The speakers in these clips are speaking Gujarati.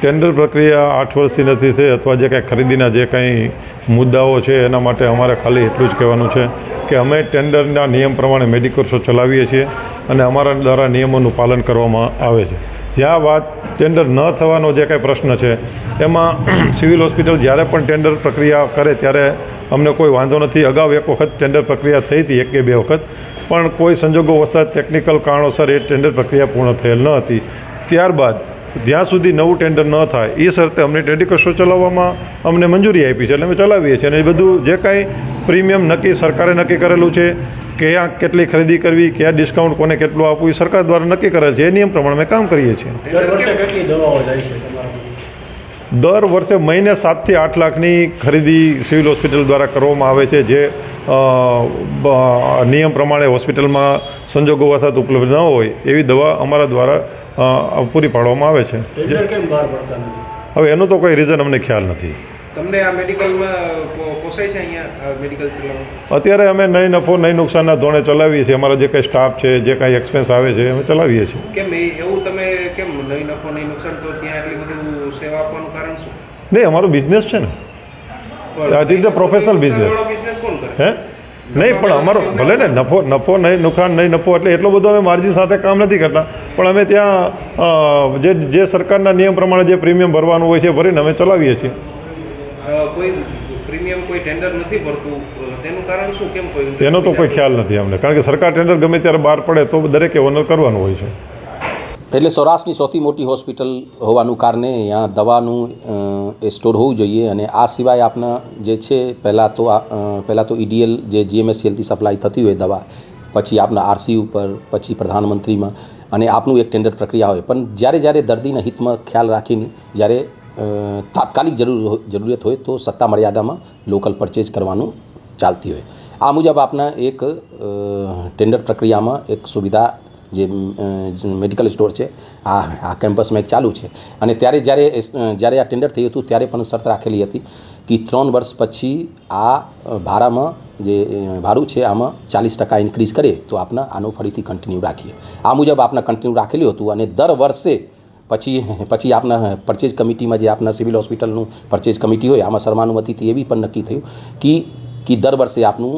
ટેન્ડર પ્રક્રિયા 8 વર્ષથી નથી થઈ અથવા જે કાંઈ ખરીદીના જે કાંઈ મુદ્દાઓ છે એના માટે અમારે ખાલી એટલું જ કહેવાનું છે કે અમે ટેન્ડરના નિયમ પ્રમાણે મેડિકલ શો ચલાવીએ છીએ અને અમારા દ્વારા નિયમોનું પાલન કરવામાં આવે છે. જ્યાં વાત ટેન્ડર ન થવાનો જે કાંઈ પ્રશ્ન છે એમાં સિવિલ હોસ્પિટલ જ્યારે પણ ટેન્ડર પ્રક્રિયા કરે ત્યારે અમને કોઈ વાંધો નથી. અગાઉ એક વખત ટેન્ડર પ્રક્રિયા થઈ હતી, 1 કે 2 વખત, પણ કોઈ સંજોગો વસાત ટેકનિકલ કારણોસર એ ટેન્ડર પ્રક્રિયા પૂર્ણ થયેલ ન હતી. ત્યારબાદ જ્યાં સુધી નવું ટેન્ડર ન થાય એ શરતે અમને મેડિકલ શો ચલાવવામાં અમને મંજૂરી આપી છે એટલે અમે ચલાવીએ છીએ. અને એ બધું જે કાંઈ પ્રીમિયમ સરકારે નક્કી કરેલું છે, ક્યાં કેટલી ખરીદી કરવી, ક્યાં ડિસ્કાઉન્ટ કોને કેટલું આપવું, એ સરકાર દ્વારા નક્કી કરેલ છે. એ નિયમ પ્રમાણે અમે કામ કરીએ છીએ. દર વર્ષે મહિને 7 થી 8 લાખની ખરીદી સિવિલ હોસ્પિટલ દ્વારા કરવામાં આવે છે. જે નિયમ પ્રમાણે હોસ્પિટલમાં સંજોગો વસાત ઉપલબ્ધ ન હોય એવી દવા અમારા દ્વારા પૂરી પાડવામાં આવે છે. હવે એનો તો કોઈ રીઝન અમને ખ્યાલ નથી. તમને આ મેડિકલમાં પોસાય છે અહીંયા મેડિકલ ચલાવવું? અત્યારે અમે નહીં નફો નહીં નુકસાનના ધોરણે ચલાવીએ છીએ. અમારા જે કંઈ સ્ટાફ છે, જે કાંઈ એક્સપેન્સ આવે છે અમે ચલાવીએ છીએ. કેમ એવું તમે કેમ નહીં નફો નહીં નુકસાન, તો ત્યાં એટલી બધું સેવા આપવાનું કારણ શું? નહીં, અમારો બિઝનેસ છે ને, it is the professional business. Business કોણ કરે? હે નહીં, પણ અમારો ભલે ને નફો નહીં નુકસાન નહીં નફો એટલે એટલો બધો અમે માર્જિન સાથે કામ નથી કરતા, પણ અમે ત્યાં જે સરકારના નિયમ પ્રમાણે જે પ્રીમિયમ ભરવાનું હોય છે ભરીને અમે ચલાવીએ છીએ. કોઈ પ્રીમિયમ કોઈ ટેન્ડર નથી ભરતું, તેનું કારણ શું? કેમ કોઈ એનો તો કોઈ ખ્યાલ નથી અમને, કારણ કે સરકાર ટેન્ડર ગમે ત્યારે બહાર પડે તો દરેકે ઓનર કરવાનું હોય છે. એટલે સૌરાષ્ટ્રની સૌથી મોટી હોસ્પિટલ હોવાનું કારણે અહીંયા દવાનું એ સ્ટોર હોવું જોઈએ. અને આ સિવાય આપના જે છે પહેલાં તો EDL જે GMSCLથી સપ્લાય થતી હોય દવા, પછી આપના RC ઉપર, પછી પ્રધાનમંત્રીમાં, અને આપનું એક ટેન્ડર પ્રક્રિયા હોય. પણ જ્યારે દર્દીના હિતમાં ખ્યાલ રાખીને જ્યારે તાત્કાલિક જરૂરિયાત હોય તો સત્તા મર્યાદામાં લોકલ પરચેજ કરવાનું ચાલતી હોય. આ મુજબ આપના એક ટેન્ડર પ્રક્રિયામાં એક સુવિધા જે મેડિકલ સ્ટોર છે આ કેમ્પસમાં એક ચાલુ છે. અને જ્યારે આ ટેન્ડર થયું હતું ત્યારે પણ શરત રાખેલી હતી કે 3 વર્ષ પછી આ ભાડામાં જે ભાડું છે આમાં 40% ઇન્ક્રીઝ કરે તો આપના આનું ફરીથી કન્ટિન્યુ રાખીએ. આ મુજબ આપના કન્ટિન્યુ રાખેલું હતું. અને દર વર્ષે પછી આપના પરચેજ કમિટીમાં જે આપના સિવિલ હોસ્પિટલનું પરચેજ કમિટી હોય આમાં સર્વાનુમતિથી એવી પણ નક્કી થયું કે દર વર્ષે આપનું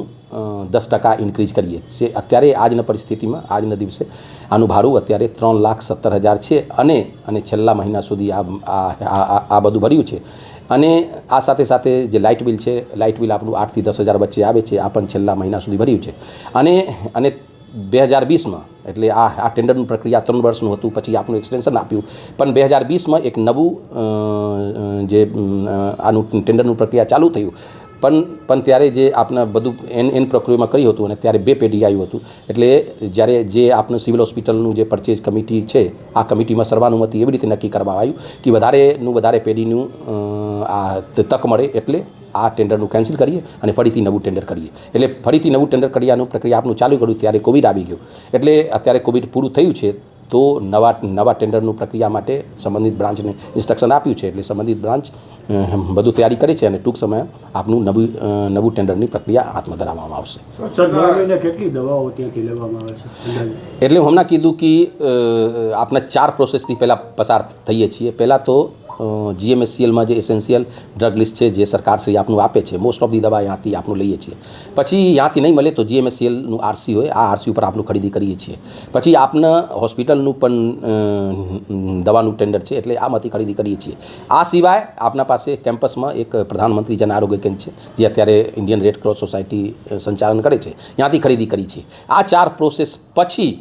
10% ઇન્ક્રીઝ કરીએ છીએ. અત્યારે આજના પરિસ્થિતિમાં આજના દિવસે આનું ભાડું અત્યારે 3,70,000 છે. અને છેલ્લા મહિના સુધી આ બધું ભર્યું છે. અને આ સાથે જે લાઇટ બિલ છે, લાઇટ બિલ આપણું 8 થી 10,000 વચ્ચે આવે છે. આ પણ છેલ્લા મહિના સુધી ભર્યું છે. અને 2020માં એટલે આ ટેન્ડરનું પ્રક્રિયા 3 વર્ષનું હતું, પછી આપનું એક્સટેન્શન આપ્યું. પણ 2020માં એક નવું જે આનું ટેન્ડરનું પ્રક્રિયા ચાલુ થયું. પણ ત્યારે જે આપને બધું એન પ્રક્રિયામાં કર્યું હતું અને ત્યારે 2 પેઢી આવ્યું હતું. એટલે જ્યારે જે આપનું સિવિલ હોસ્પિટલનું જે પરચેજ કમિટી છે આ કમિટીમાં સર્વાનુમતિ એવી રીતે નક્કી કરવામાં આવ્યું કે વધારે પેઢીનું આ તક મળે, એટલે આ ટેન્ડરનું કેન્સલ કરીએ અને ફરીથી નવું ટેન્ડર કરીએ. એટલે ફરીથી નવું ટેન્ડર કર્યાનું પ્રક્રિયા આપનું ચાલુ કર્યું ત્યારે કોવિડ આવી ગયું. એટલે અત્યારે કોવિડ પૂરું થયું છે તો નવા ટેન્ડરનું પ્રક્રિયા માટે સંબંધિત બ્રાન્ચને ઇન્સ્ટ્રક્શન આપ્યું છે. એટલે સંબંધિત બ્રાન્ચ બધું તૈયારી કરે છે અને ટૂંક સમયે આપનું નવું ટેન્ડરની પ્રક્રિયા હાથમાં ધરવામાં આવશે. કેટલી દવાઓ ત્યાંથી લેવામાં આવે છે? એટલે હું હમણાં કીધું કે આપના 4 પ્રોસેસથી પહેલાં પસાર થઈએ છીએ. પહેલાં તો GMSCLમાં જે એસેન્શિયલ ડ્રગ લિસ્ટ છે જે સરકારશ્રી આપનું આપે છે, મોસ્ટ ઓફ ધી દવા ત્યાંથી આપનું લઈએ છીએ. પછી ત્યાંથી નહીં મળે તો GMSCLનું RC હોય, આ RC ઉપર આપનું ખરીદી કરીએ છીએ. પછી આપના હોસ્પિટલનું પણ દવાનું ટેન્ડર છે એટલે આમાંથી ખરીદી કરીએ છીએ. આ સિવાય આપના પાસે કેમ્પસમાં એક પ્રધાનમંત્રી જન આરોગ્ય કેન્દ્ર છે જે અત્યારે ઇન્ડિયન રેડ ક્રોસ સોસાયટી સંચાલન કરે છે, ત્યાંથી ખરીદી કરી છે. આ 4 પ્રોસેસ પછી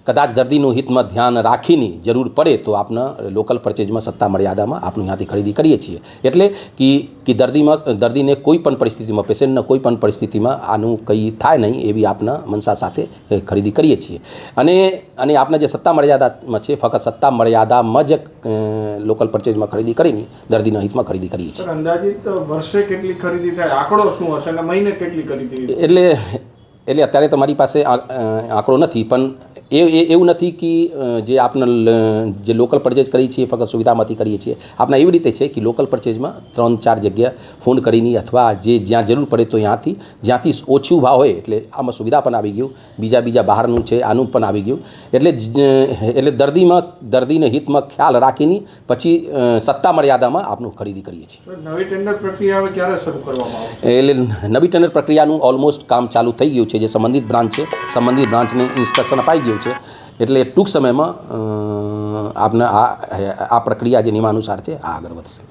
કદાચ દર્દીનું હિતમાં ધ્યાન રાખીને જરૂર પડે તો આપના લોકલ પરચેજમાં સત્તા મર્યાદામાં આપનું ત્યાંથી ખરીદી કરીએ છીએ. એટલે કે દર્દીને કોઈ પણ પરિસ્થિતિમાં, પેશન્ટને કોઈ પણ પરિસ્થિતિમાં આનું કંઈ થાય નહીં એવી આપના મનસા સાથે ખરીદી કરીએ છીએ. અને આપના જે સત્તા મર્યાદામાં છે ફક્ત સત્તા મર્યાદામાં જ લોકલ પરચેજમાં ખરીદી કરીને દર્દીના હિતમાં ખરીદી કરીએ છીએ. અંદાજિત વર્ષે કેટલી ખરીદી થાય, આંકડો શું હશે અને મહિને કેટલી ખરીદી? એટલે અત્યારે તમારી પાસે આંકડો નથી, પણ એવું નથી કે જે આપણે જે લોકલ પરચેજ કરીએ છીએ ફક્ત સુવિધામાંથી કરીએ છીએ. આપણે એવી રીતે છે કે લોકલ પરચેજમાં 3-4 જગ્યા ફોન કરીને અથવા જ્યાં જરૂર પડે તો જ્યાંથી ઓછું ભાવ હોય એટલે આમાં સુવિધા પણ આવી ગયું, બીજા બહારનું છે આનું પણ આવી ગયું. એટલે દર્દીને હિતમાં ખ્યાલ રાખીને પછી સત્તા મર્યાદામાં આપનું ખરીદી કરીએ છીએ. નવી ટેન્ડર પ્રક્રિયા હવે ક્યારે શરૂ કરવામાં આવશે? એટલે નવી ટેન્ડર પ્રક્રિયાનું ઓલમોસ્ટ કામ ચાલુ થઈ ગયું છે. જે સંબંધિત બ્રાન્ચ છે સંબંધિત બ્રાન્ચને ઇન્સ્ટ્રક્શન અપાઈ ગયું છે એટલે ટૂંક સમયમાં આપને આ પ્રક્રિયા જે નિયમાનુસાર છે આ આગળ વધશે.